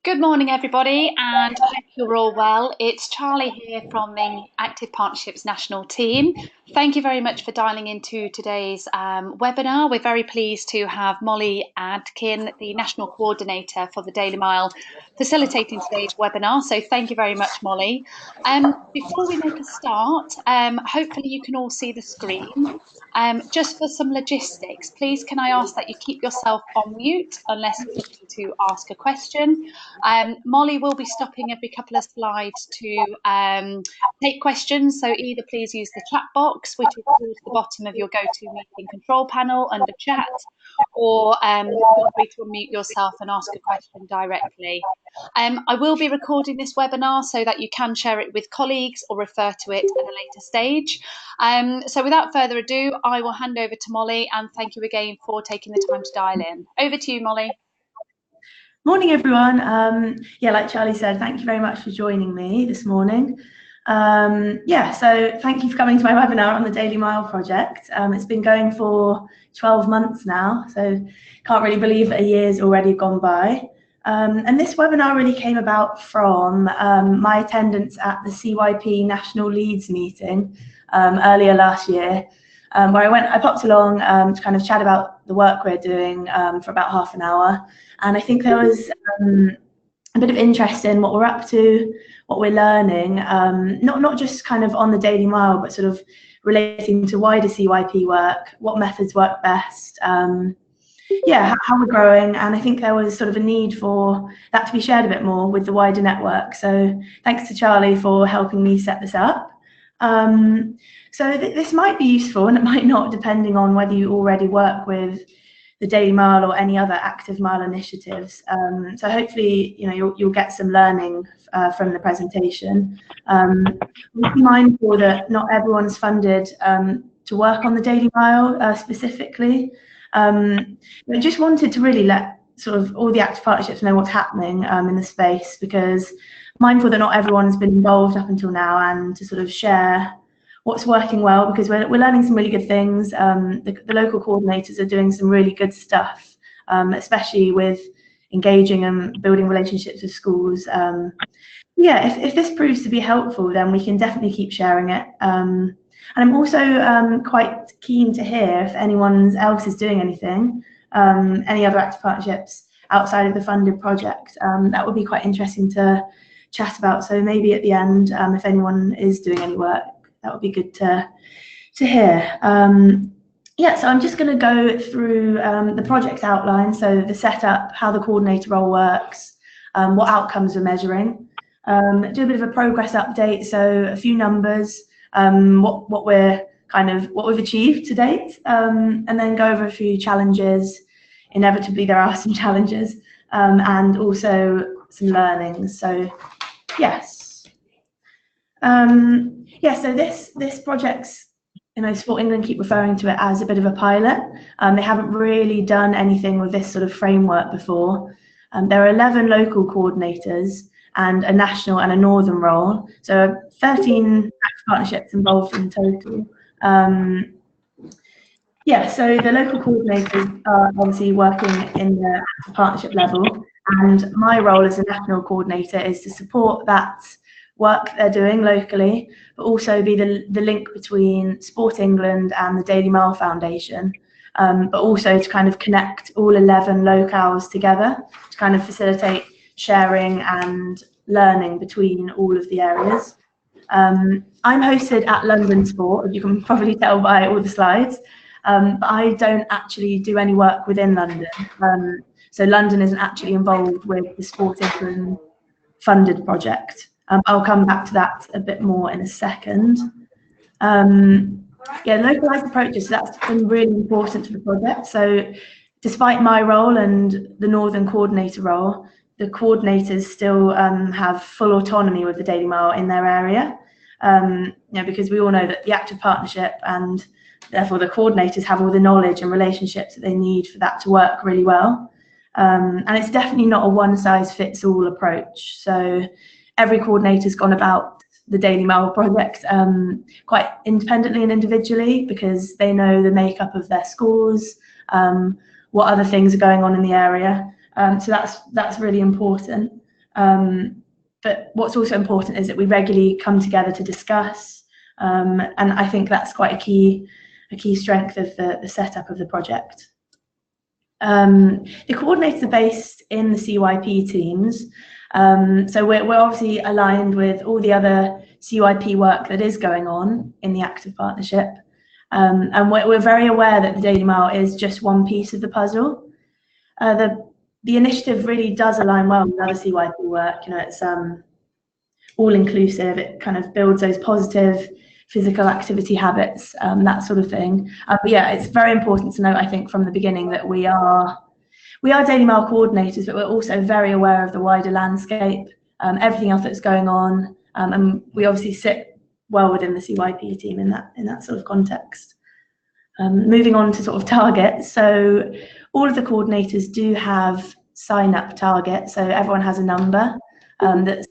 Good morning, everybody, and I hope you're all well. It's Charlie here from the Active Partnerships National Team. Thank you very much for dialing into today's webinar. We're very pleased to have Molly Adkin, the National Coordinator for the Daily Mile, facilitating today's webinar. So thank you very much, Molly. Before we make a start, hopefully you can all see the screen. Just for some logistics, please can I ask that you keep yourself on mute unless you're looking to ask a question. Molly will be stopping every couple of slides to take questions, so either please use the chat box, which is towards the bottom of your GoToMeeting control panel under chat, or feel free to unmute yourself and ask a question directly. I will be recording this webinar so that you can share it with colleagues or refer to it at a later stage. So without further ado, I will hand over to Molly, and thank you again for taking the time to dial in. Over to you, Molly. Morning, everyone. Yeah, like Charlie said, thank you very much for joining me this morning. So thank you for coming to my webinar on the Daily Mile project. It's been going for 12 months now, so can't really believe that a year's already gone by. And this webinar really came about from my attendance at the CYP National Leads meeting earlier last year, where I popped along to kind of chat about the work we're doing for about half an hour. And I think there was a bit of interest in what we're up to, what we're learning, not just kind of on the Daily Mile, but sort of relating to wider CYP work, what methods work best, how we're growing. And I think there was sort of a need for that to be shared a bit more with the wider network. So thanks to Charlie for helping me set this up. So this might be useful and it might not, depending on whether you already work with the Daily Mile or any other active mile initiatives. So hopefully, you'll get some learning from the presentation. Be mindful that not everyone's funded to work on the Daily Mile specifically. But just wanted to really let sort of all the active partnerships know what's happening in the space, because mindful that not everyone's been involved up until now, and to sort of share what's working well, because we're learning some really good things. The local coordinators are doing some really good stuff, especially with engaging and building relationships with schools. If this proves to be helpful, then we can definitely keep sharing it. And I'm also quite keen to hear if anyone else is doing anything, any other active partnerships outside of the funded project. That would be quite interesting to chat about. So maybe at the end, if anyone is doing any work, that would be good to hear. So I'm just going to go through the project outline, so the setup, how the coordinator role works, what outcomes we're measuring, do a bit of a progress update, so a few numbers, what we've achieved to date, and then go over a few challenges. Inevitably, there are some challenges, and also some learnings. So yes. So this project's, Sport England keep referring to it as a bit of a pilot. They haven't really done anything with this sort of framework before. There are 11 local coordinators and a national and a northern role, so 13 active partnerships involved in total. So the local coordinators are obviously working in the active partnership level, and my role as a national coordinator is to support that work they're doing locally, but also be the link between Sport England and the Daily Mile Foundation, but also to kind of connect all 11 locales together to kind of facilitate sharing and learning between all of the areas. I'm hosted at London Sport, as you can probably tell by all the slides, but I don't actually do any work within London. So London isn't actually involved with the Sport England funded project. I'll come back to that a bit more in a second. Localized approaches, so that's been really important to the project. So despite my role and the Northern coordinator role, the coordinators still have full autonomy with the Daily Mile in their area, because we all know that the active partnership and therefore the coordinators have all the knowledge and relationships that they need for that to work really well. And it's definitely not a one-size-fits-all approach. So every coordinator's gone about the Daily Mile project quite independently and individually, because they know the makeup of their schools, what other things are going on in the area. So that's really important. But what's also important is that we regularly come together to discuss, and I think that's quite a key strength of the setup of the project. The coordinators are based in the CYP teams, so we're obviously aligned with all the other CYP work that is going on in the Active Partnership, and we're very aware that the Daily Mile is just one piece of the puzzle. The initiative really does align well with other CYP work. You know, it's all inclusive. It kind of builds those positive physical activity habits, that sort of thing. But yeah, it's very important to note, I think, from the beginning that we are Daily Mile coordinators, but we're also very aware of the wider landscape, everything else that's going on, and we obviously sit well within the CYP team in that sort of context. Moving on to sort of targets, so all of the coordinators do have sign-up targets, so everyone has a number that's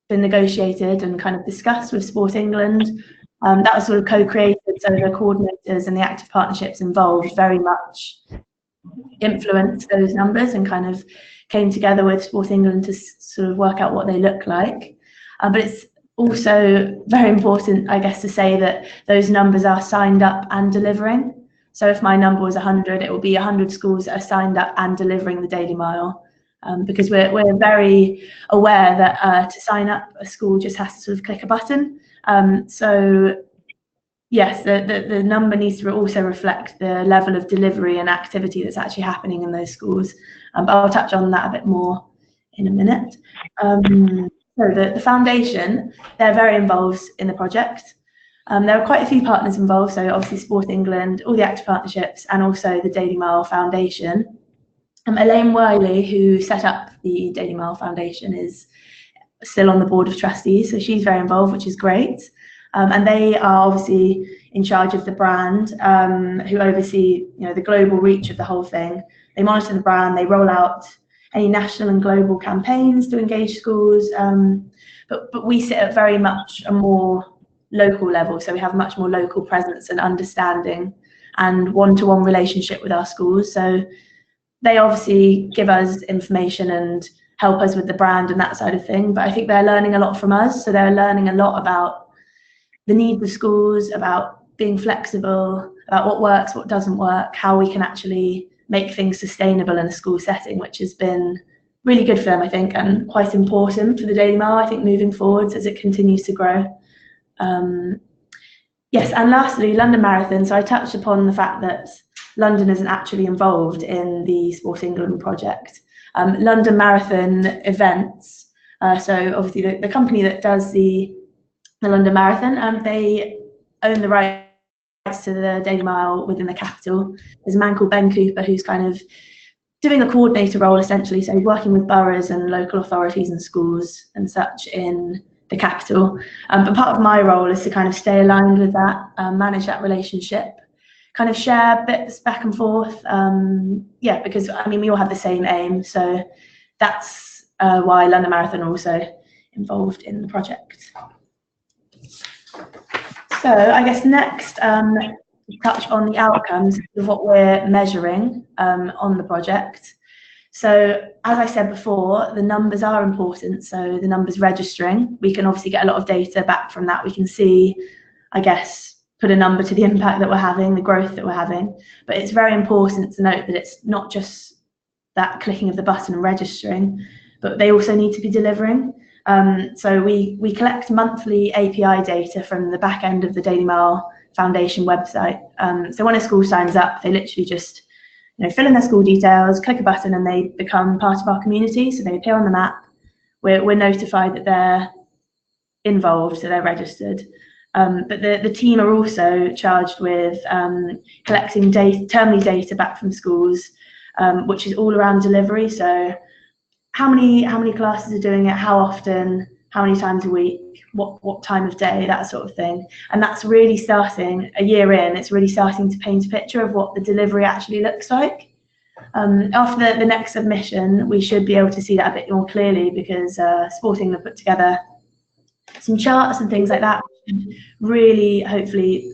been negotiated and kind of discussed with Sport England. That was sort of co-created, so the coordinators and the Active Partnerships involved very much influenced those numbers and kind of came together with Sport England to sort of work out what they look like. But it's also very important, I guess, to say that those numbers are signed up and delivering. So if my number was 100, it will be 100 schools that are signed up and delivering the Daily Mile, because we're very aware that to sign up, a school just has to sort of click a button. So yes, the number needs to also reflect the level of delivery and activity that's actually happening in those schools. But I'll touch on that a bit more in a minute. So the foundation, they're very involved in the project. There are quite a few partners involved, so obviously Sport England, all the Active Partnerships, and also the Daily Mile Foundation. Elaine Wiley, who set up the Daily Mile Foundation, is still on the board of trustees, so she's very involved, which is great. And they are obviously in charge of the brand, who oversee, you know, the global reach of the whole thing. They monitor the brand, they roll out any national and global campaigns to engage schools, but we sit at very much a more local level, so we have much more local presence and understanding and one-to-one relationship with our schools. So they obviously give us information and help us with the brand and that side of thing, but I think they're learning a lot from us. So they're learning a lot about the needs of schools, about being flexible, about what works, what doesn't work, how we can actually make things sustainable in a school setting, which has been really good for them, I think, and quite important for the Daily Mile, I think, moving forwards as it continues to grow. Yes, and lastly, London Marathon. So I touched upon the fact that London isn't actually involved in the Sport England project. London Marathon events, so obviously the company that does the London Marathon, they own the rights to the Daily Mile within the capital. There's a man called Ben Cooper who's kind of doing a coordinator role essentially, so he's working with boroughs and local authorities and schools and such in the capital. But part of my role is to kind of stay aligned with that, manage that relationship, kind of share bits back and forth. Yeah, because I mean, we all have the same aim. So that's why London Marathon are also involved in the project. So I guess next, touch on the outcomes of what we're measuring on the project. So as I said before, the numbers are important. So the numbers registering, we can obviously get a lot of data back from that. We can see, I guess, put a number to the impact that we're having, the growth that we're having. But it's very important to note that it's not just that clicking of the button and registering, but they also need to be delivering. So we collect monthly API data from the back end of the Daily Mile Foundation website. So when a school signs up, they literally just fill in their school details, click a button, and they become part of our community. So they appear on the map. We're notified that they're involved, so they're registered. But the team are also charged with collecting termly data back from schools, which is all around delivery. So how many classes are doing it, how often, how many times a week, what time of day, that sort of thing. And that's really starting a year in, it's really starting to paint a picture of what the delivery actually looks like. After the next submission, we should be able to see that a bit more clearly, because Sport England put together some charts and things like that, really hopefully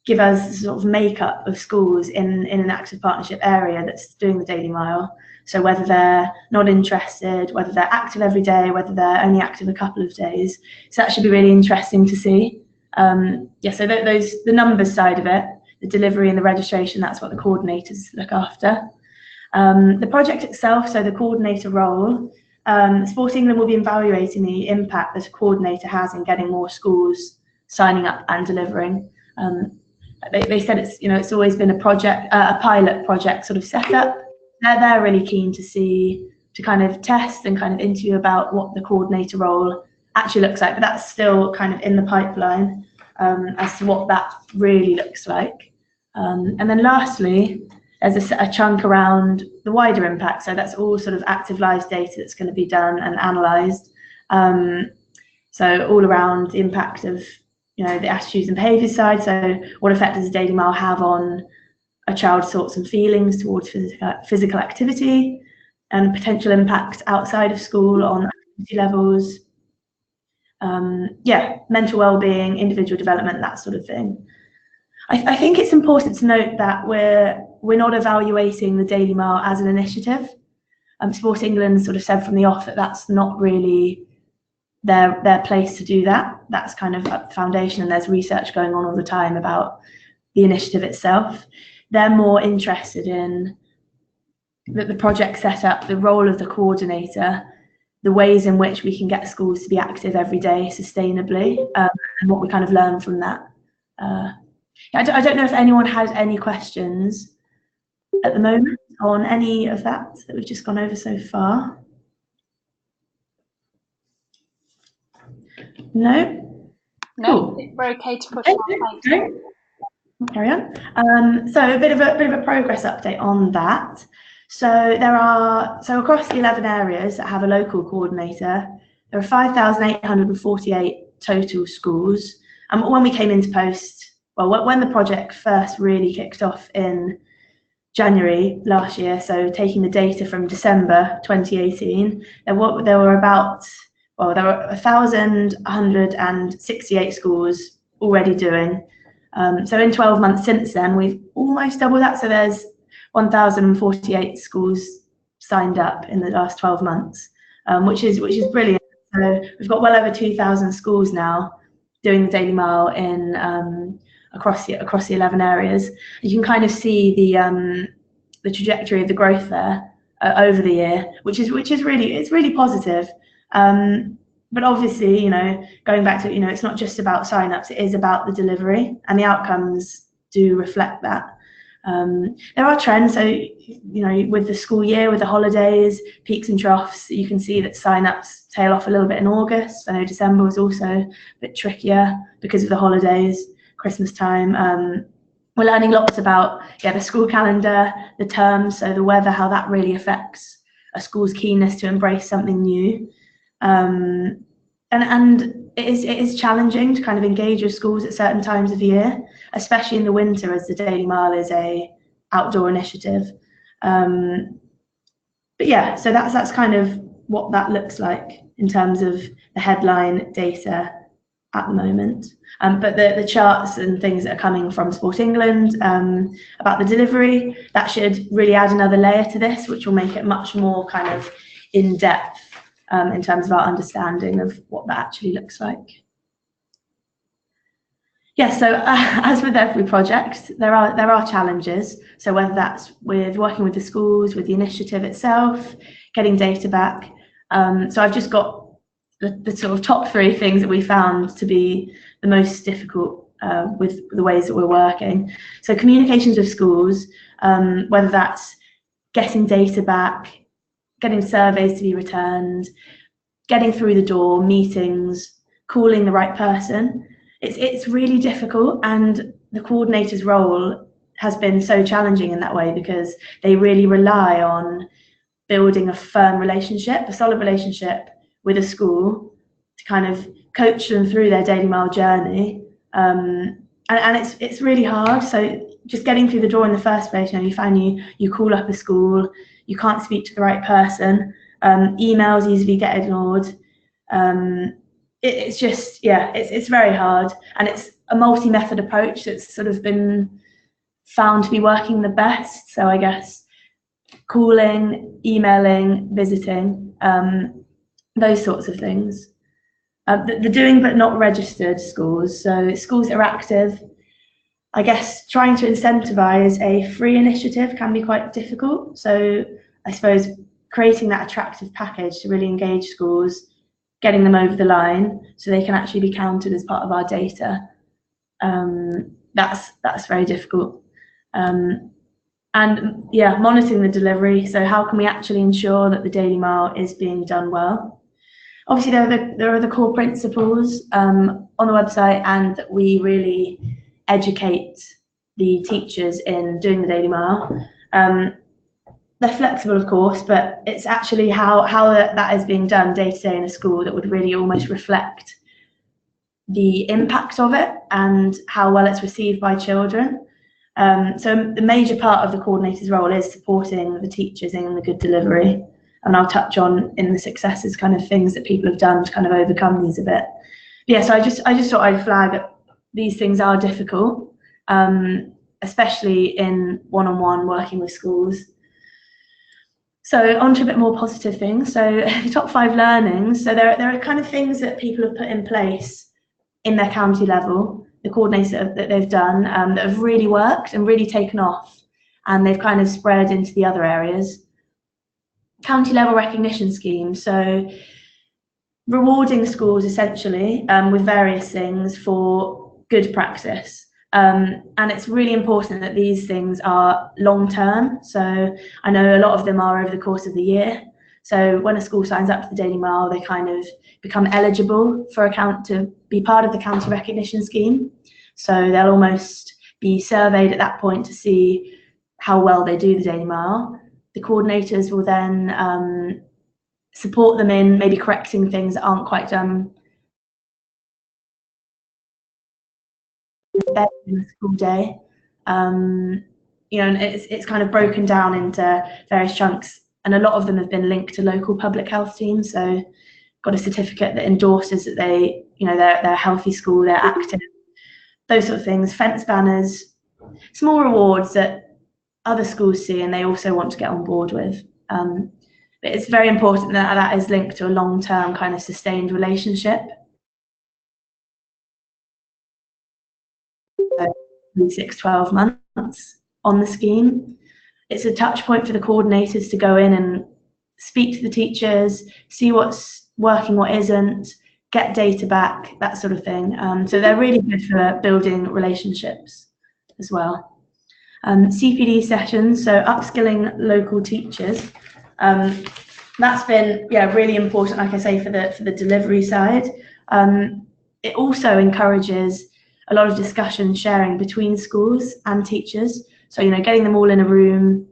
give us sort of makeup of schools in an active partnership area that's doing the Daily Mile. So whether they're not interested, whether they're active every day, whether they're only active a couple of days. So that should be really interesting to see. So the numbers side of it, the delivery and the registration, that's what the coordinators look after. The project itself, so the coordinator role, Sport England will be evaluating the impact that a coordinator has in getting more schools signing up and delivering. They said it's always been a pilot project sort of set up. They're really keen to kind of test and kind of interview about what the coordinator role actually looks like, but that's still kind of in the pipeline as to what that really looks like. And then lastly, there's a chunk around the wider impact. So that's all sort of active lives data that's going to be done and analysed. So all around the impact of the attitudes and behaviours side. So what effect does the Daily Mile have on a child's thoughts and feelings towards physical activity, and potential impact outside of school on activity levels, mental well-being, individual development, that sort of thing. I think it's important to note that we're not evaluating the Daily Mile as an initiative. Sport England sort of said from the off that that's not really their place to do that. That's kind of at the foundation, and there's research going on all the time about the initiative itself. They're more interested in the project setup, the role of the coordinator, the ways in which we can get schools to be active every day sustainably, and what we kind of learn from that. I don't know if anyone has any questions at the moment on any of that we've just gone over so far. No? No, cool. We're okay to push on. Thank you. Carry on. So a bit of a progress update on that. So across the 11 areas that have a local coordinator, there are 5,848 total schools. And when we came into post, when the project first really kicked off in January last year, so taking the data from December 2018, there were 1,168 schools already doing. So in 12 months since then, we've almost doubled that. So there's 1,048 schools signed up in the last 12 months, which is brilliant. So we've got well over 2,000 schools now doing the Daily Mile in across the 11 areas. You can kind of see the trajectory of the growth there over the year, which is really positive. But obviously, going back to, it's not just about sign-ups, it is about the delivery, and the outcomes do reflect that. There are trends, so, with the school year, with the holidays, peaks and troughs, you can see that sign-ups tail off a little bit in August. I know December was also a bit trickier because of the holidays, Christmas time. We're learning lots about the school calendar, the terms, so the weather, how that really affects a school's keenness to embrace something new. And it is challenging to kind of engage with schools at certain times of the year, especially in the winter, as the Daily Mile is a outdoor initiative. So that's kind of what that looks like in terms of the headline data at the moment. But the charts and things that are coming from Sport England about the delivery, that should really add another layer to this, which will make it much more kind of in-depth in terms of our understanding of what that actually looks like. So as with every project, there are challenges. So whether that's with working with the schools, with the initiative itself, getting data back. So I've just got the sort of top 3 things that we found to be the most difficult with the ways that we're working. So communications with schools, whether that's getting data back, getting surveys to be returned, getting through the door, meetings, calling the right person. It's really difficult, and the coordinator's role has been so challenging in that way because they really rely on building a firm relationship, a solid relationship with a school to kind of coach them through their Daily Mile journey. And it's really hard. So just getting through the door in the first place, you call up a school, you can't speak to the right person, emails easily get ignored. It's just, it's very hard, and a multi-method approach that's sort of been found to be working the best. So I guess calling, emailing, visiting, those sorts of things. The doing but not registered schools, so schools that are active, I guess trying to incentivize a free initiative can be quite difficult. So I suppose creating that attractive package to really engage schools, getting them over the line so they can actually be counted as part of our data, that's very difficult. And yeah, monitoring the delivery. So how can we actually ensure that the Daily Mile is being done well? Obviously, there are the core principles on the website, and that we really educate the teachers in doing the Daily Mile. They're flexible, of course, but it's actually how that is being done day to day in a school that would really almost reflect the impact of it and how well it's received by children. So the major part of the coordinator's role is supporting the teachers in the good delivery, and I'll touch on in the successes kind of things that people have done to kind of overcome these a bit. But yeah, so I just thought I'd flag that these things are difficult, especially in one-on-one working with schools. So on to a bit more positive things. So the top 5 learnings. So there are kind of things that people have put in place in their county level, the coordinator that they've done, that have really worked and really taken off, and they've kind of spread into the other areas. County level recognition scheme, so rewarding schools essentially with various things for good practice. And it's really important that these things are long term. So I know a lot of them are over the course of the year. So when a school signs up to the Daily Mile, they kind of become eligible for to be part of the county recognition scheme. So they'll almost be surveyed at that point to see how well they do the Daily Mile. The coordinators will then support them in maybe correcting things that aren't quite done in the school day. You know, and it's kind of broken down into various chunks, and a lot of them have been linked to local public health teams. So got a certificate that endorses that they, you know, they're a healthy school, they're active, those sort of things. Fence banners, small rewards that other schools see and they also want to get on board with. But it's very important that that is linked to a long-term kind of sustained relationship. 6-12 months on the scheme. It's a touch point for the coordinators to go in and speak to the teachers, see what's working, what isn't, get data back, that sort of thing. So they're really good for building relationships as well. CPD sessions, so upskilling local teachers. That's been really important, like I say, for the delivery side. It also encourages a lot of discussion sharing between schools and teachers. So, you know, getting them all in a room,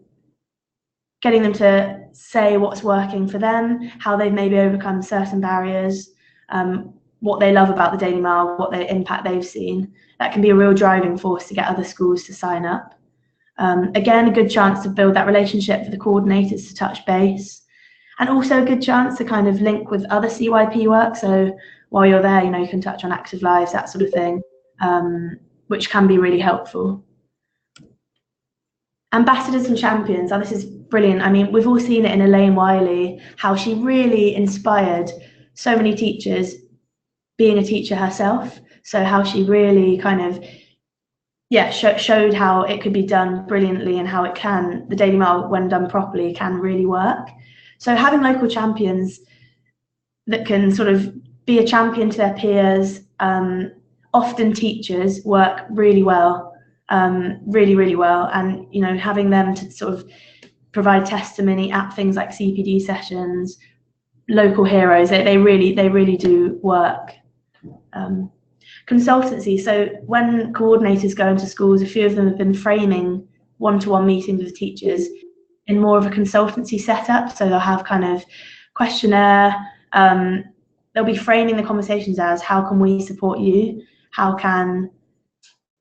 getting them to say what's working for them, how they've maybe overcome certain barriers, what they love about the Daily Mile, what the impact they've seen. That can be a real driving force to get other schools to sign up. Again, a good chance to build that relationship for the coordinators to touch base, and also a good chance to kind of link with other CYP work. So while you're there, you know, you can touch on active lives, that sort of thing, which can be really helpful. Ambassadors and champions. Oh, this is brilliant. I mean, we've all seen it in Elaine Wiley, how she really inspired so many teachers being a teacher herself. So how she really kind of, showed how it could be done brilliantly and how it can, the Daily Mile, when done properly, can really work. So having local champions that can sort of be a champion to their peers, often teachers, work really well, really well. And, you know, having them to sort of provide testimony at things like CPD sessions, local heroes, they really do work. Consultancy. So when coordinators go into schools, a few of them have been framing one-to-one meetings with teachers in more of a consultancy setup. So they'll have kind of questionnaire. They'll be framing the conversations as, how can we support you?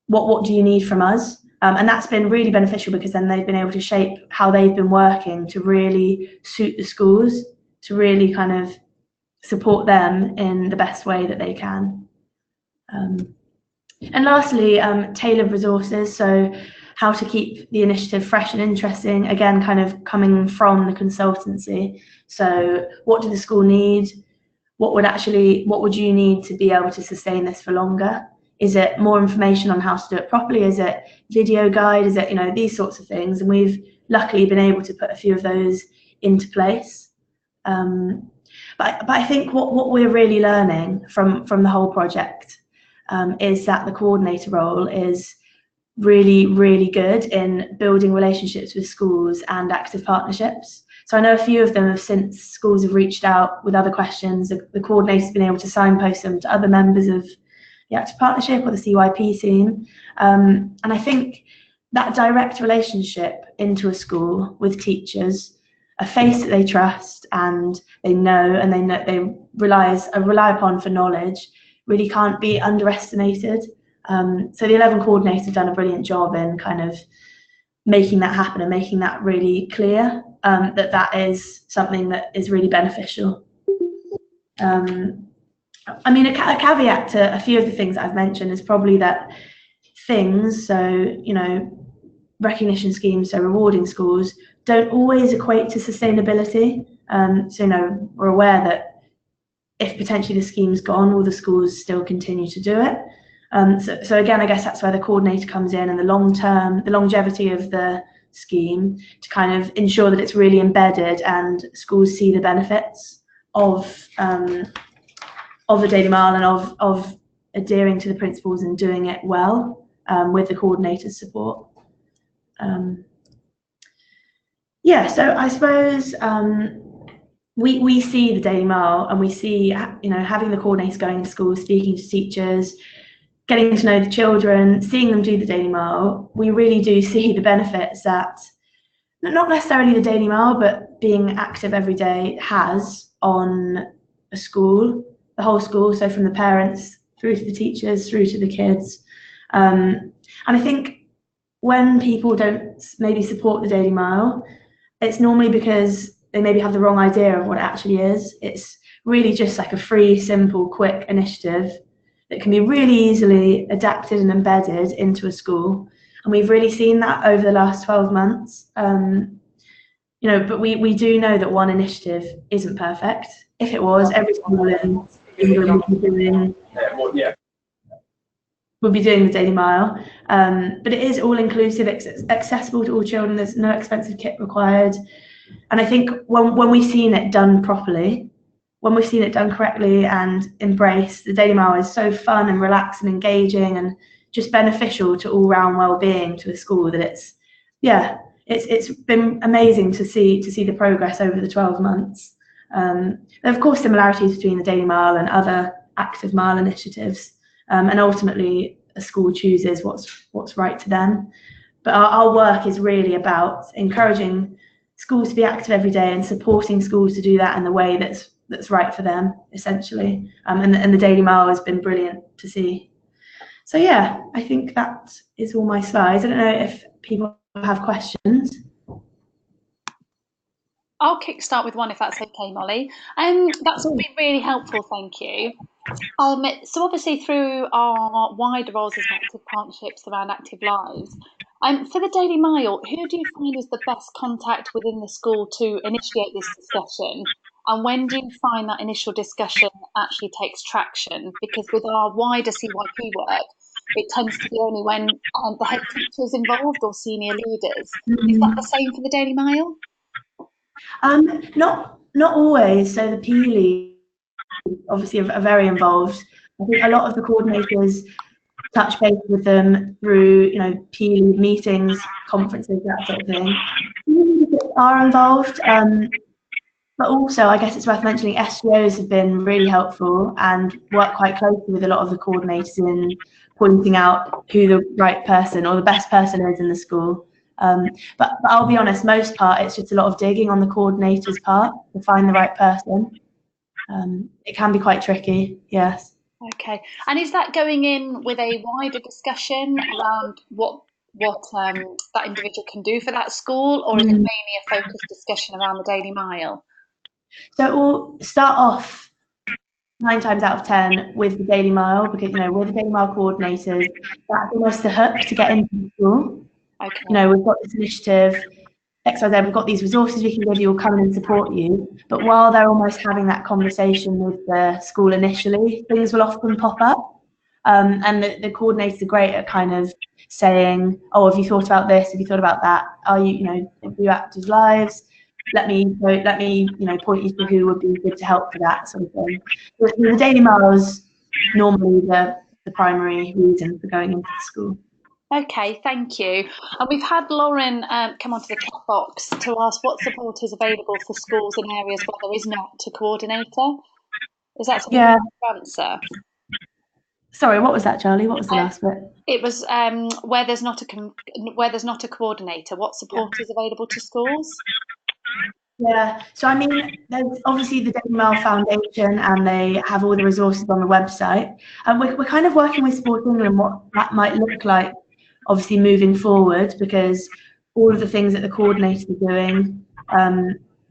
What do you need from us? And that's been really beneficial, because then they've been able to shape how they've been working to really suit the schools, to really kind of support them in the best way that they can. And lastly, tailored resources. So how to keep the initiative fresh and interesting, again, kind of coming from the consultancy. So what do the school need? What would you need to be able to sustain this for longer? Is it more information on how to do it properly? Is it video guide? Is it, these sorts of things? And we've luckily been able to put a few of those into place. But I think what we're really learning from the whole project is that the coordinator role is really, really good in building relationships with schools and active partnerships. So I know a few of them have, since schools have reached out with other questions, the coordinator's been able to signpost them to other members of the active partnership or the CYP team. And I think that direct relationship into a school with teachers, a face that they trust and they know they rely upon for knowledge, really can't be underestimated. So the 11 coordinators have done a brilliant job in kind of making that happen and making that really clear, that is something that is really beneficial. I mean, a caveat to a few of the things that I've mentioned is probably that things, so, recognition schemes, so rewarding schools, don't always equate to sustainability. So, we're aware that if potentially the scheme's gone, will the schools still continue to do it? So again, I guess that's where the coordinator comes in, and the longevity of the scheme, to kind of ensure that it's really embedded and schools see the benefits of the Daily Mile and of adhering to the principles and doing it well, with the coordinator's support. Yeah, so I suppose we see the Daily Mile, and we see, having the coordinators going into schools, speaking to teachers, getting to know the children, seeing them do the Daily Mile. We really do see the benefits that not necessarily the Daily Mile, but being active every day has on a school, the whole school. So from the parents through to the teachers, through to the kids. And I think when people don't maybe support the Daily Mile, it's normally because they maybe have the wrong idea of what it actually is. It's really just like a free, simple, quick initiative that can be really easily adapted and embedded into a school. And we've really seen that over the last 12 months. But we do know that one initiative isn't perfect. If it was, every school in England would be doing the Daily Mile. But it is all inclusive, it's accessible to all children, there's no expensive kit required. And I think when we've seen it done properly, when we've seen it done correctly and embraced, the Daily Mile is so fun and relaxed and engaging and just beneficial to all-round well-being to a school, that it's been amazing to see the progress over the 12 months. There are of course similarities between the Daily Mile and other active mile initiatives, and ultimately a school chooses what's right to them. But our work is really about encouraging schools to be active every day and supporting schools to do that in the way that's right for them, essentially. And the Daily Mile has been brilliant to see. So yeah, I think that is all my slides. I don't know if people have questions. I'll kickstart with one if that's okay, Molly. That's been really helpful, thank you. So obviously through our wider roles as active partnerships around active lives, for the Daily Mile, who do you find is the best contact within the school to initiate this discussion? And when do you find that initial discussion actually takes traction? Because with our wider CYP work, it tends to be only when the head teacher is involved or senior leaders. Is that the same for the Daily Mile? Not always. So the PE leads obviously are very involved. I think a lot of the coordinators touch base with them through, PE lead meetings, conferences, that sort of thing. Are involved, but also I guess it's worth mentioning SGOs have been really helpful and work quite closely with a lot of the coordinators in pointing out who the right person or the best person is in the school. But I'll be honest, most part it's just a lot of digging on the coordinator's part to find the right person. It can be quite tricky, yes. Okay, and is that going in with a wider discussion around what that individual can do for that school, or is it mainly a focused discussion around the Daily Mile? So it will start off 9 times out of 10 with the Daily Mile, because, you know, we're the Daily Mile coordinators. That's almost the hook to get into the school. Okay. You know, we've got this initiative, XYZ, we've got these resources we can give you, we'll come in and support you. But while they're almost having that conversation with the school initially, things will often pop up. And the coordinators are great at kind of saying, oh, have you thought about this? Have you thought about that? Are you, you know, have you actors' lives? Let me, you know, point you to who would be good to help for that sort of thing. The Daily Mile is normally the primary reason for going into the school. Okay, thank you. And we've had Lauren come onto the chat box to ask what support is available for schools in areas where there is not a coordinator. Is that something you can answer? Sorry, what was that, Charlie? What was the last bit? It was where there's not a coordinator. What support is available to schools? Yeah, so I mean, there's obviously the Daily Mail Foundation, and they have all the resources on the website. And we're kind of working with Sport England what that might look like, obviously moving forward, because all of the things that the coordinators are doing,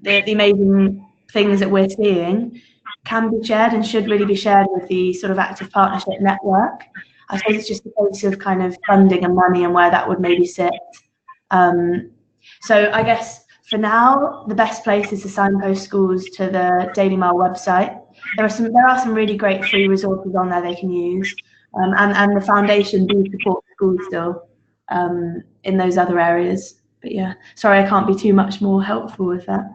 the amazing things that we're seeing, can be shared and should really be shared with the sort of active partnership network. I suppose it's just a case of kind of funding and money and where that would maybe sit. So I guess for now, the best place is to signpost schools to the Daily Mail website. There are some really great free resources on there they can use, and the foundation do support schools still in those other areas. But yeah, sorry, I can't be too much more helpful with that.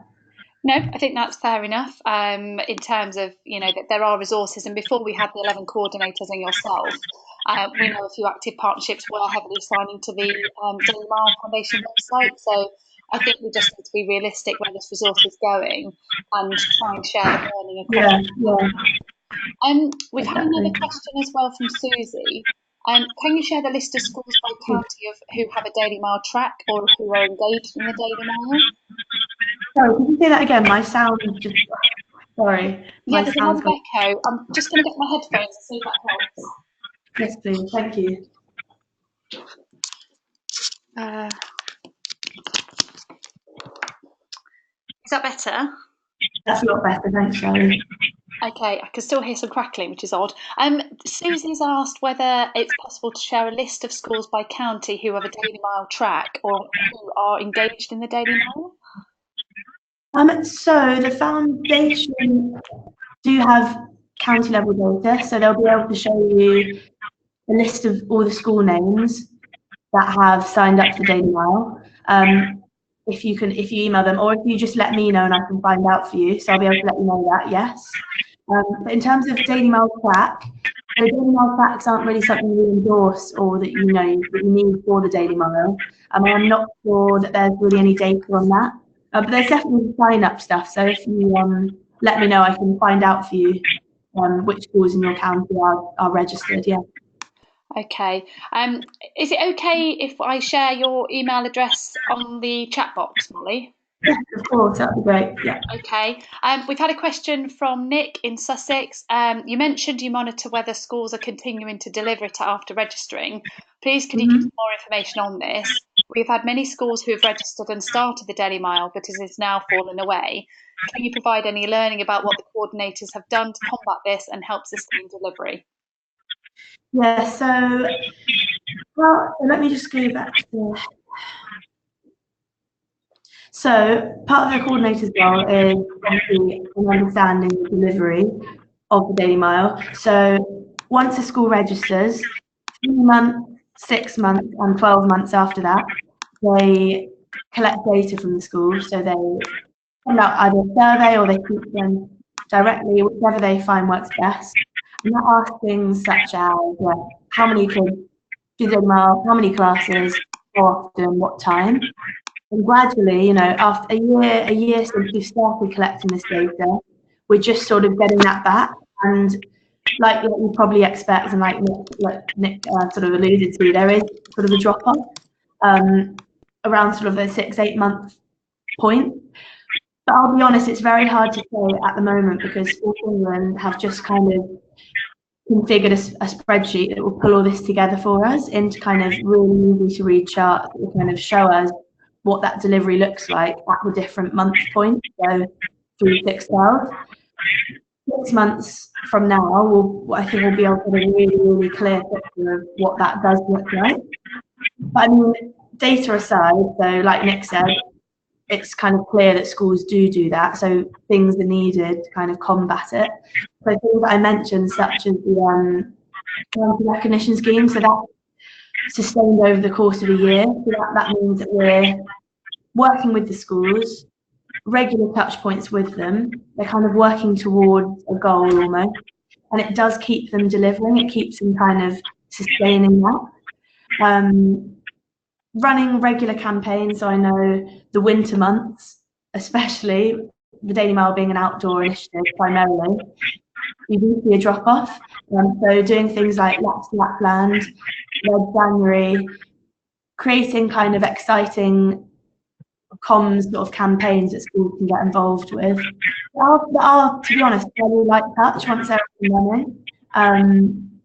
No, I think that's fair enough. In terms of, you know, that there are resources, and before we had the 11 coordinators and yourself, we know a few active partnerships were heavily signing to the Daily Mail Foundation website. So I think we just need to be realistic where this resource is going and try and share the learning across. We've had another question as well from Susie. Can you share the list of schools by county of who have a Daily Mail track or who are engaged in the Daily Mail? Sorry, can you say that again? My sound just, sorry. Yeah, there's a lot of echo. I'm just going to get my headphones and see if that helps. Yes, please. Thank you. Is that better? That's a lot better. Thanks, Charlie. Okay, I can still hear some crackling, which is odd. Susie's asked whether it's possible to share a list of schools by county who have a Daily Mail track or who are engaged in the Daily Mail. So the foundation do have county level data, so they'll be able to show you a list of all the school names that have signed up for Daily Mail. If you email them, or if you just let me know and I can find out for you, so I'll be able to let you know that, yes. But in terms of Daily Mail track, the Daily Mail tracks aren't really something we endorse or that you need for the Daily Mail. I'm not sure that there's really any data on that, but there's definitely sign up stuff. So if you let me know, I can find out for you which schools in your county are registered. Yeah. Okay. Is it okay if I share your email address on the chat box, Molly? Yes, of course, that'd be great. Yeah. Okay. We've had a question from Nick in Sussex. You mentioned you monitor whether schools are continuing to deliver it after registering. Please, could you give more information on this? We've had many schools who have registered and started the Daily Mile, but it has now fallen away. Can you provide any learning about what the coordinators have done to combat this and help sustain delivery? Yeah, so, well, let me just go back to. So, part of the coordinator's role is obviously an understanding the delivery of the Daily Mile. So, once a school registers, 3 months, 6 months, and 12 months after that, they collect data from the school. So, they send out either a survey or they keep them directly, whichever they find works best. And that asks things such as how many kids do Daily Mile, how many classes, how often, what time. And gradually, after a year since we started collecting this data, we're just sort of getting that back. And like you probably expect, and like Nick sort of alluded to, there is sort of a drop off around sort of the 6-8 month point. But I'll be honest, it's very hard to say at the moment because Sport England have just kind of configured a spreadsheet that will pull all this together for us into kind of really easy to read charts that will kind of show us what that delivery looks like at the different month points, so 3, 6, 12. 6 months from now, I think we'll be able to get a really, really clear picture of what that does look like. But I mean, data aside, so like Nick said, it's kind of clear that schools do that, so things are needed to kind of combat it. So things that I mentioned, such as the recognition scheme, so that's sustained over the course of a year. So that means that we're working with the schools, regular touch points with them. They're kind of working towards a goal almost, and it does keep them delivering. It keeps them kind of sustaining that. Running regular campaigns, so I know the winter months, especially the Daily Mail being an outdoor initiative primarily, we do see a drop off. So doing things like Laps to Lapland, Red January, creating kind of exciting comms sort of campaigns that schools can get involved with. That are, to be honest, very light touch once they're up and running.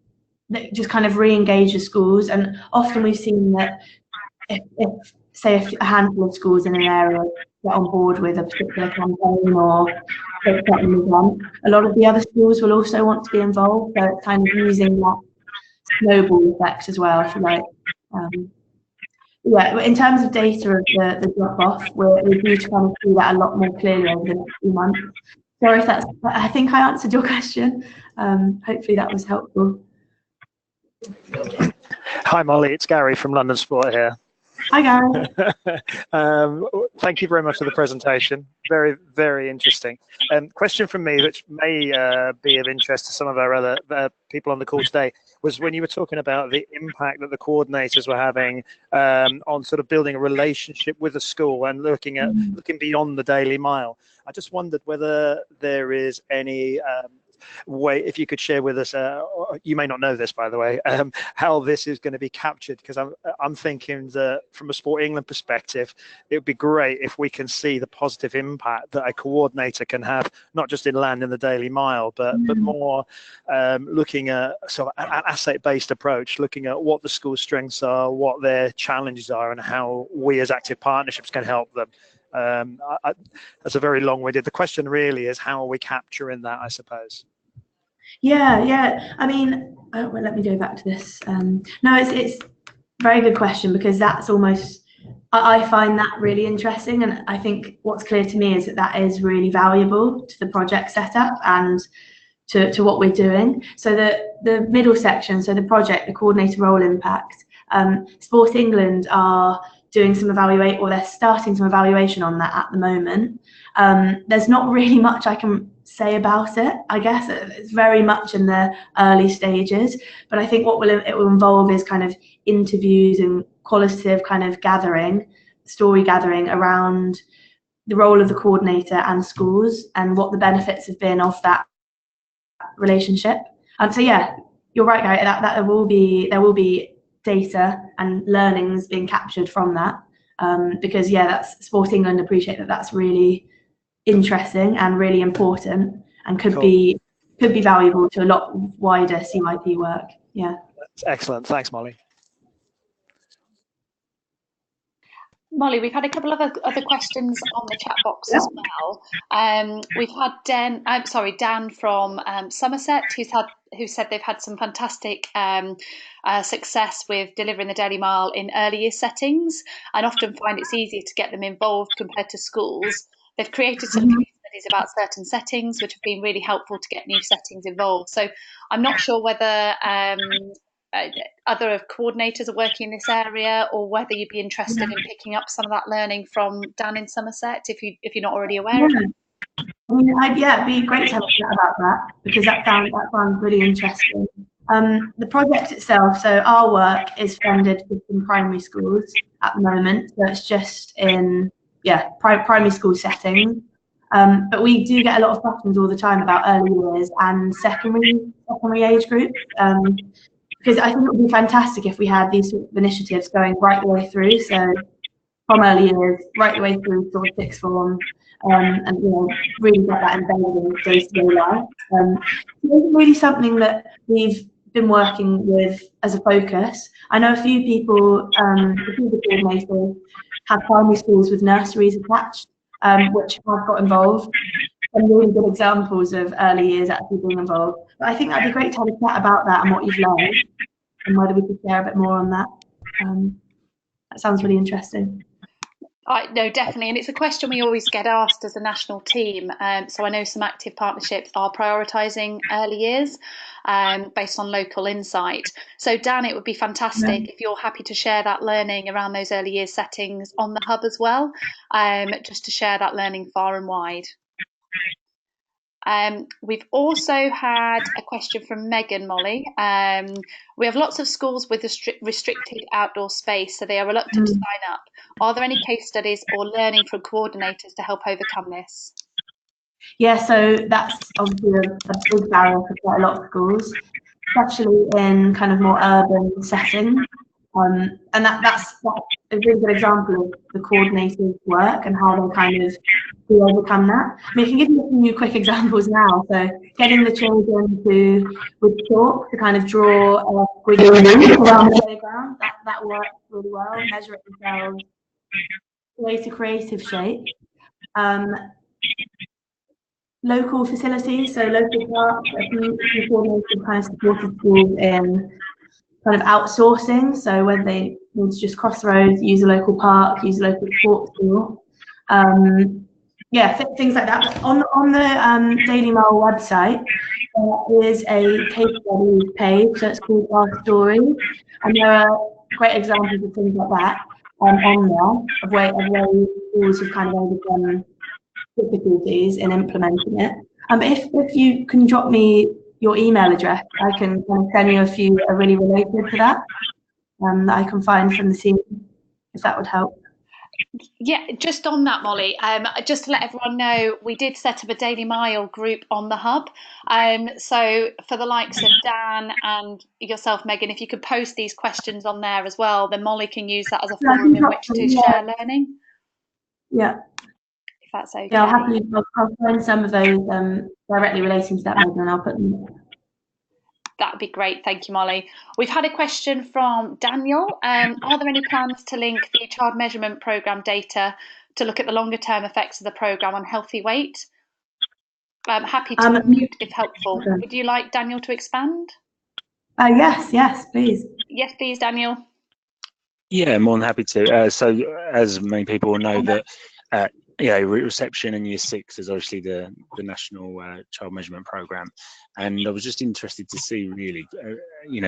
That just kind of re-engage the schools, and often we've seen that if say a handful of schools in an area get on board with a particular campaign or an event, a lot of the other schools will also want to be involved. So it's kind of using that snowball effect as well, if you like. Yeah, in terms of data of the drop-off, we're due to kind of see that a lot more clearly over the next few months. Sorry if that's, I think I answered your question. Hopefully that was helpful. Hi Molly, it's Gary from London Sport here. Hi Gary. Thank you very much for the presentation. Very, very interesting. Question from me, which may be of interest to some of our other people on the call today, was when you were talking about the impact that the coordinators were having on sort of building a relationship with the school and looking beyond the Daily Mile. I just wondered whether there is any way, if you could share with us, you may not know this by the way, how this is going to be captured, because I'm thinking that from a Sport England perspective, it would be great if we can see the positive impact that a coordinator can have, not just in land in the Daily Mile, but more looking at sort of an asset-based approach, looking at what the school's strengths are, what their challenges are, and how we as active partnerships can help them. That's a very long-winded. The question really is, how are we capturing that, I suppose? Yeah. I mean, well, let me go back to this. No, it's a very good question, because that's almost, I find that really interesting, and I think what's clear to me is that is really valuable to the project setup and to what we're doing. So the middle section, so the project, the coordinator role impact, Sport England are doing some they're starting some evaluation on that at the moment. There's not really much I can say about it. I guess it's very much in the early stages, but I think what it will involve is kind of interviews and qualitative kind of story gathering around the role of the coordinator and schools and what the benefits have been of that relationship. So yeah, you're right, Gary, that there will be data and learnings being captured from that, because yeah, that's Sport England appreciate that's really interesting and really important, and could be valuable to a lot wider CYP work. Yeah, that's excellent. Thanks, Molly. Molly, we've had a couple of other questions on the chat box as well. We've had Dan from Somerset, who said they've had some fantastic success with delivering the Daily Mile in early year settings, and often find it's easier to get them involved compared to schools. They've created some case studies about certain settings, which have been really helpful to get new settings involved. So I'm not sure whether other coordinators are working in this area, or whether you'd be interested in picking up some of that learning from Dan in Somerset, if you're not already aware of it. I mean, it'd be great to have a chat about that, because that sounds really interesting. The project itself, so our work is funded in primary schools at the moment, so it's just in primary school settings. But we do get a lot of questions all the time about early years and secondary age groups. Because I think it would be fantastic if we had these sort of initiatives going right the way through, so from early years right the way through sort of sixth form, and really get that embedded in day-to-day life. It's really something that we've been working with as a focus. I know a few people, the coordinators have primary schools with nurseries attached, which have got involved. some really good examples of early years actually being involved. But I think that'd be great to have a chat about that and what you've learned, and whether we could share a bit more on that. That sounds really interesting. No, definitely. And it's a question we always get asked as a national team. So I know some active partnerships are prioritising early years based on local insight. So Dan, it would be fantastic if you're happy to share that learning around those early years settings on the hub as well, just to share that learning far and wide. We've also had a question from Megan, Molly. We have lots of schools with restricted outdoor space, so they are reluctant to sign up. Are there any case studies or learning from coordinators to help overcome this? Yeah, so that's obviously a big barrier for quite a lot of schools, especially in kind of more urban settings. And that's a really good example of the coordinators' work and how they kind of do overcome that. I mean, I can give you a few quick examples now. So getting the children with chalk to kind of draw a squiggly around the playground, that works really well. Measure it themselves, create a creative shape. Local facilities, so local parks, a few coordinators kind of supported schools in kind of outsourcing, so whether they need to just cross the roads, use a local park, use a local sports school, yeah, things like that. On the Daily Mail website, there is a case study page that's called Our Story, and there are great examples of things like that on there, of where schools have kind of overcome difficulties in implementing it. If you can drop me your email address, I can kind of send you a few that are really related to that, that I can find from the scene, if that would help. Yeah, just on that, Molly, just to let everyone know, we did set up a Daily Mile group on the hub. So for the likes of Dan and yourself, Megan, if you could post these questions on there as well, then Molly can use that as a forum in which to share learning. Yeah. If that's okay. Yeah, I'll find some of those directly relating to that, Megan, and I'll put them. That'd be great. Thank you, Molly. We've had a question from Daniel. Are there any plans to link the child measurement programme data to look at the longer term effects of the programme on healthy weight? I'm happy to unmute if helpful. Would you like Daniel to expand? Yes, please. Yes, please, Daniel. Yeah, more than happy to. So as many people know that reception in Year 6 is obviously the national child measurement programme, and I was just interested to see really,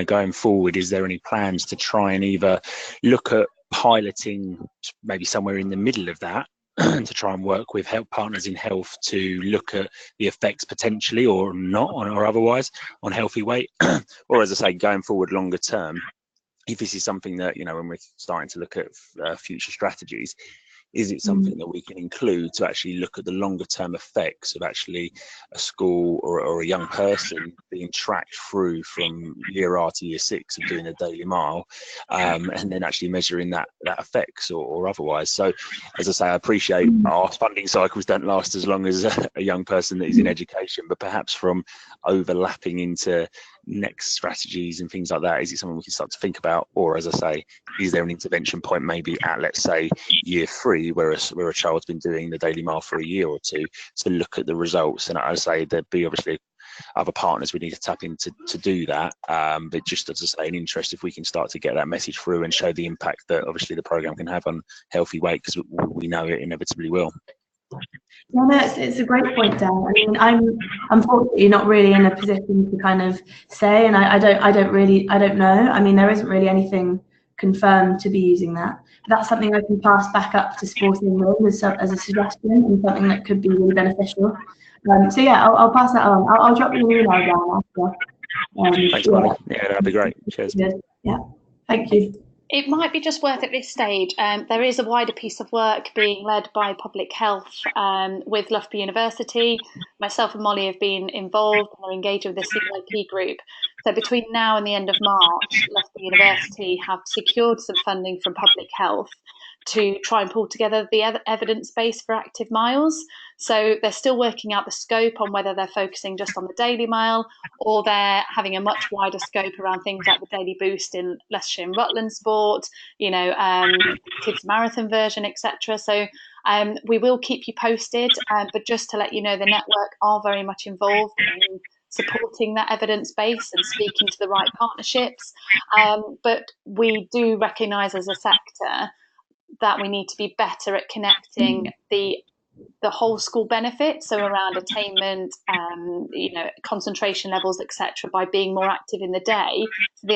going forward, is there any plans to try and either look at piloting maybe somewhere in the middle of that to try and work with health partners in health to look at the effects potentially or not or otherwise on healthy weight, or as I say, going forward longer term, if this is something that, when we're starting to look at future strategies, is it something that we can include to actually look at the longer term effects of actually a school or a young person being tracked through from year R to year 6 of doing a Daily Mile, and then actually measuring that effects or otherwise. So as I say, I appreciate our funding cycles don't last as long as a young person that is in education, but perhaps from overlapping into next strategies and things like that, is it something we can start to think about? Or as I say, is there an intervention point maybe at, let's say, year 3 where a child's been doing the Daily Mile for a year or two to look at the results? And I say there'd be obviously other partners we need to tap into to do that, but just as I say, an interest if we can start to get that message through and show the impact that obviously the programme can have on healthy weight, because we know it inevitably will. No, it's a great point, Dan. I mean, I'm unfortunately not really in a position to kind of say, and I don't know. I mean, there isn't really anything confirmed to be using that. But that's something I can pass back up to Sporting Room as a suggestion and something that could be really beneficial. So yeah, I'll pass that on. I'll drop you an email down after. Thanks, Molly. Yeah, that'd be great. Cheers. Yeah, thank you. It might be just worth at this stage, there is a wider piece of work being led by Public Health with Loughborough University. Myself and Molly have been involved and are engaged with the CYP group. So between now and the end of March, Loughborough University have secured some funding from Public Health to try and pull together the evidence base for active miles. So they're still working out the scope on whether they're focusing just on the Daily Mile or they're having a much wider scope around things like the Daily Boost in Leicestershire and Rutland Sport, Kids Marathon version, etc. So We will keep you posted, but just to let you know, the network are very much involved in supporting that evidence base and speaking to the right partnerships. But we do recognise as a sector that we need to be better at connecting the whole school benefits, so around attainment, concentration levels, etc., by being more active in the day. So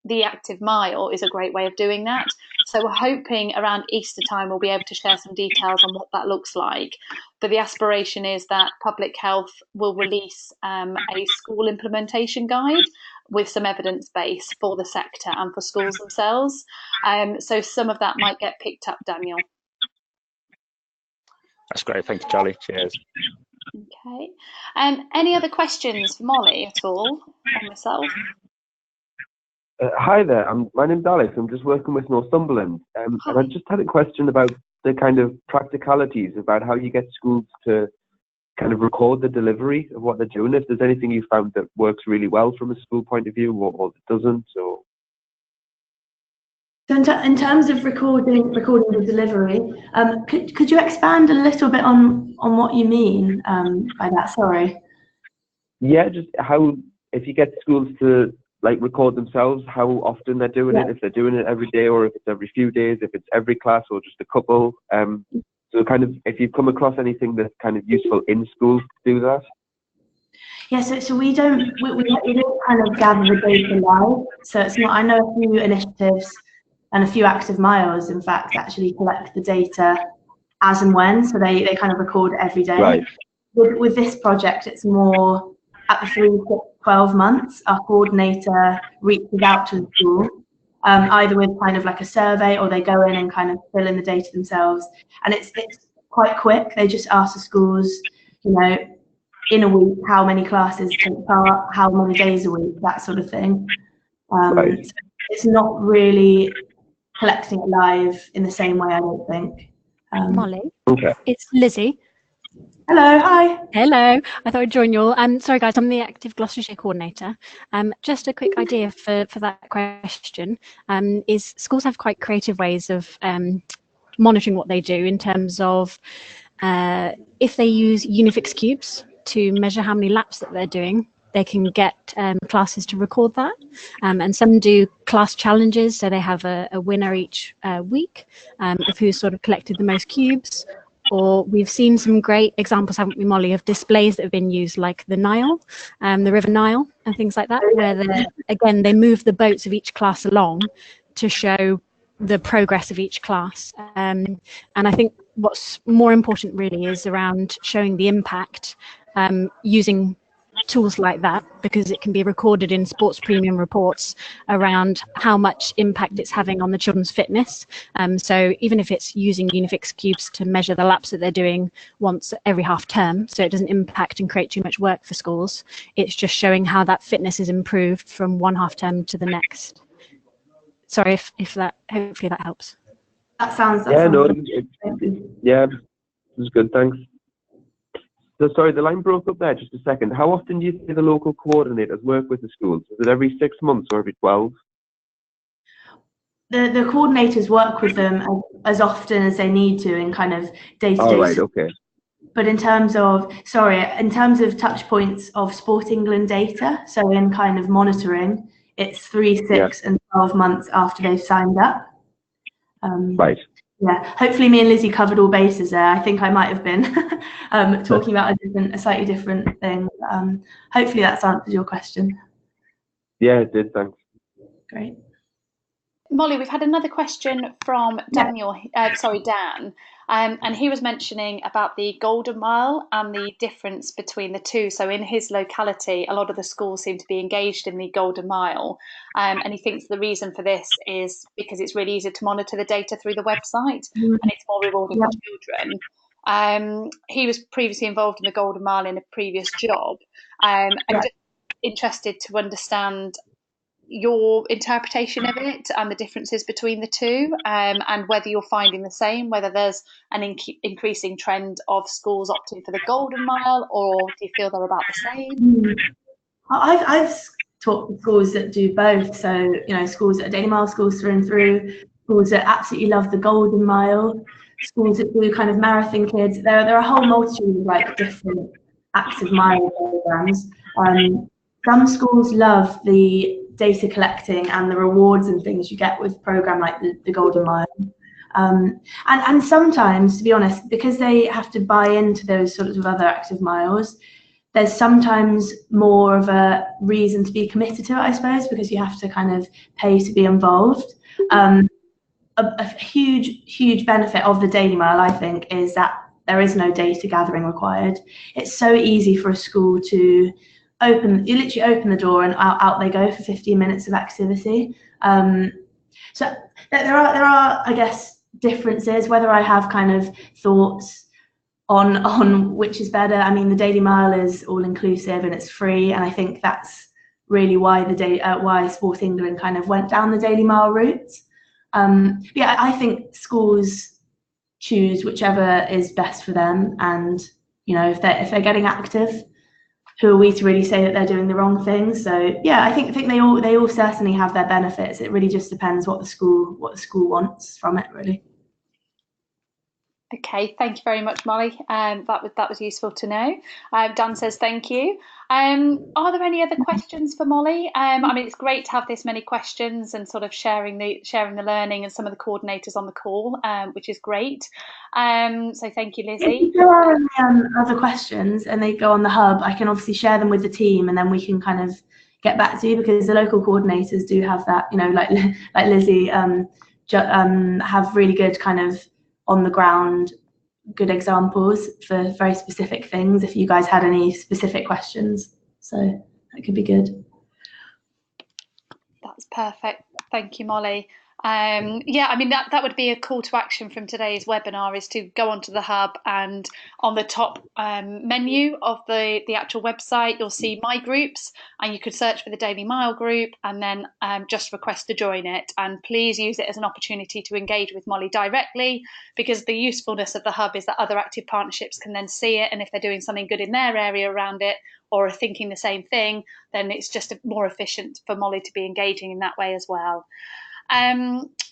the active mile is a great way of doing that. So we're hoping around Easter time we'll be able to share some details on what that looks like. But the aspiration is that Public Health will release a school implementation guide with some evidence base for the sector and for schools themselves. So some of that might get picked up, Daniel. That's great. Thank you, Charlie. Cheers. Okay. Any other questions for Molly at all, or myself? Hi there, my name's Alex. I'm just working with Northumberland, and I just had a question about the kind of practicalities about how you get schools to kind of record the delivery of what they're doing. If there's anything you found that works really well from a school point of view, or that doesn't, or. So in terms of recording the delivery, could you expand a little bit on what you mean by that? Sorry. Yeah, just how, if you get schools to like record themselves, how often they're doing it, if they're doing it every day or if it's every few days, if it's every class or just a couple. So kind of, if you've come across anything that's kind of useful in schools to do that. Yeah, so we don't kind of gather the data live. So it's not, I know a few initiatives and a few active miles, in fact, actually collect the data as and when. So they kind of record every day. Right. With this project, it's more at the 3 to 12 months, our coordinator reaches out to the school, either with kind of like a survey, or they go in and kind of fill in the data themselves. And it's quite quick. They just ask the schools, in a week, how many classes take part, how many days a week, that sort of thing. Right. So it's not really collecting it live in the same way, I don't think. Molly, okay. It's Lizzie. Hello, hi. Hello, I thought I'd join you all. Sorry guys, I'm the Active Gloucestershire coordinator. Just a quick idea for that question is schools have quite creative ways of monitoring what they do in terms of if they use Unifix cubes to measure how many laps that they're doing, they can get classes to record that. And some do class challenges, so they have a winner each week of who's sort of collected the most cubes. Or we've seen some great examples, haven't we, Molly, of displays that have been used, like the Nile, the River Nile, and things like that, where they move the boats of each class along to show the progress of each class. And I think what's more important really is around showing the impact using tools like that, because it can be recorded in sports premium reports around how much impact it's having on the children's fitness. So even if it's using Unifix cubes to measure the laps that they're doing once every half term, so it doesn't impact and create too much work for schools, it's just showing how that fitness is improved from one half term to the next. Sorry if that, hopefully that helps. That sounds Yeah, it was good, thanks. So sorry, the line broke up there just a second. How often do you see the local coordinators work with the schools? Is it every 6 months or every 12? The coordinators work with them as often as they need to in kind of day-to-day. All right, okay. But in terms of touch points of Sport England data, so in kind of monitoring, it's 3, 6 and 12 months after they've signed up. Right. Yeah, hopefully me and Lizzie covered all bases there. I think I might have been talking about a slightly different thing. Hopefully that's answered your question. Yeah, it did, thanks. Great. Molly, we've had another question from Dan, and he was mentioning about the Golden Mile and the difference between the two. So in his locality, a lot of the schools seem to be engaged in the Golden Mile, and he thinks the reason for this is because it's really easy to monitor the data through the website, and it's more rewarding for children. He was previously involved in the Golden Mile in a previous job. I'm just interested to understand your interpretation of it and the differences between the two, and whether you're finding the same, whether there's an increasing trend of schools opting for the Golden Mile, or do you feel they're about the same? I've talked with schools that do both, so schools that are Daily Mile schools through and through, schools that absolutely love the Golden Mile. schools that do kind of marathon kids. There are a whole multitude of like different active mile programs. Some schools love the data collecting and the rewards and things you get with a program like the Golden Mile. And sometimes, to be honest, because they have to buy into those sorts of other active miles, there's sometimes more of a reason to be committed to it, I suppose, because you have to kind of pay to be involved. A huge benefit of the Daily Mile, I think, is that there is no data gathering required. It's so easy for a school to you literally open the door and out they go for 15 minutes of activity. So there are, I guess, differences, whether I have kind of thoughts on which is better. I mean, the Daily Mile is all inclusive and it's free, and I think that's really why why Sport England kind of went down the Daily Mile route. Yeah, I think schools choose whichever is best for them, and if they're getting active, who are we to really say that they're doing the wrong thing? So yeah, I think they all certainly have their benefits. It really just depends what the school wants from it, really. Okay, thank you very much, Molly. That was useful to know. Dan says thank you. Are there any other questions for Molly? I mean, it's great to have this many questions and sort of sharing the learning, and some of the coordinators on the call, which is great. So thank you, Lizzie. If there are any other questions and they go on the hub, I can obviously share them with the team, and then we can kind of get back to you, because the local coordinators do have that, like Lizzie, have really good kind of on the ground good examples for very specific things if you guys had any specific questions, so that could be good. That's perfect. Thank you, Molly. Yeah, I mean, that would be a call to action from today's webinar, is to go onto the hub, and on the top menu of the actual website, you'll see My Groups, and you could search for the Daily Mile group and then just request to join it. And please use it as an opportunity to engage with Molly directly, because the usefulness of the hub is that other active partnerships can then see it, and if they're doing something good in their area around it, or are thinking the same thing, then it's just more efficient for Molly to be engaging in that way as well.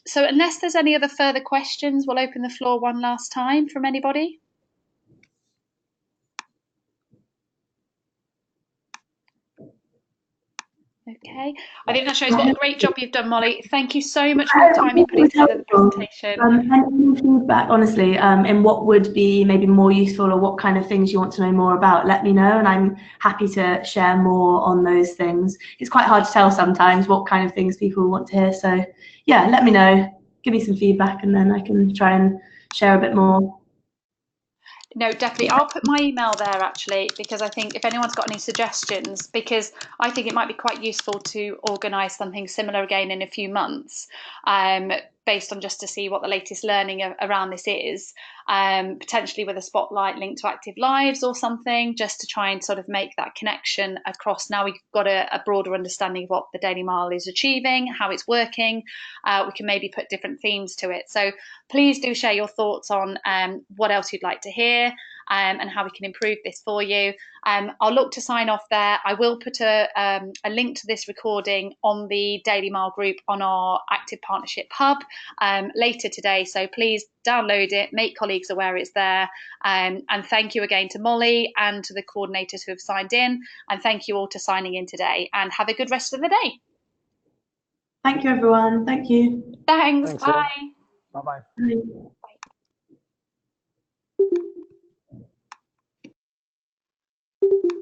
So unless there's any other further questions, we'll open the floor one last time from anybody. Okay, I think that shows what a great job you've done, Molly. Thank you so much for the time you put into the presentation. And feedback, honestly, in what would be maybe more useful, or what kind of things you want to know more about, let me know, and I'm happy to share more on those things. It's quite hard to tell sometimes what kind of things people want to hear, so yeah, let me know, give me some feedback, and then I can try and share a bit more. No, definitely. I'll put my email there, actually, because I think if anyone's got any suggestions, because I think it might be quite useful to organise something similar again in a few months, based on just to see what the latest learning around this is, potentially with a spotlight linked to Active Lives or something, just to try and sort of make that connection across. Now we've got a broader understanding of what the Daily Mile is achieving, how it's working. We can maybe put different themes to it. So please do share your thoughts on what else you'd like to hear, and how we can improve this for you. I'll look to sign off there. I will put a link to this recording on the Daily Mile group on our Active Partnership Hub later today. So please download it, make colleagues aware it's there. And thank you again to Molly and to the coordinators who have signed in. And thank you all to signing in today, and have a good rest of the day. Thank you, everyone. Thank you. Thanks. Bye. Bye-bye. Bye.